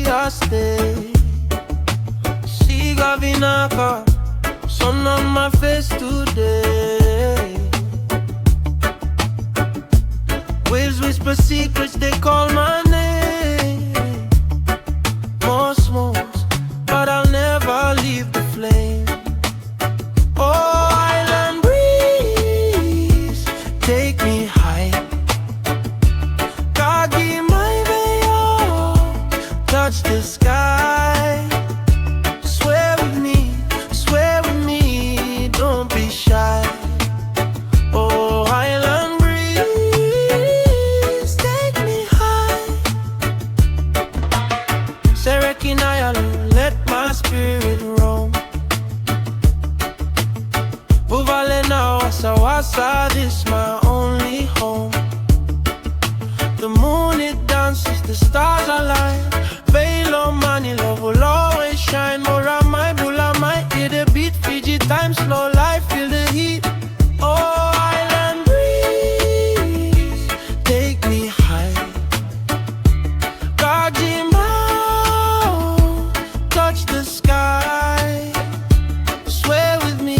I stay. Siga vinaka, sun on my face today. Waves whisper secrets, they call my name. More smokes, but I'll never leave the flame. Oh, island breeze, take me high. Kagi my veil, touch the sky. Swear with me, don't be shy. Oh, island breeze, take me high. Serekinayalo, let my spirit roam. Buvalena, wasa, this my only home. The moon it dances, the stars align. Veil of money, love will always shine. Moramai, bulamai, hear the beat. Fiji time, slow life, feel the heat. Oh, island breeze, take me high. Kajimao, touch the sky. Swear with me,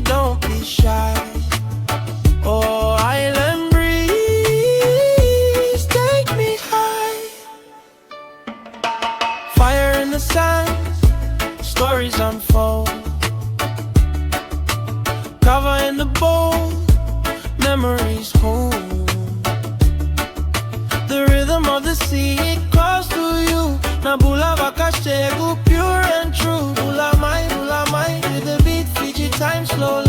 don't be shy. Oh, island breeze, take me high. Fire in the sand, stories unfold. Cover in the bowl, memories hold. The rhythm of the sea, it calls to you. Nabula vakashegu, pure and true. Bulamai, hear the beat, Fiji time slow.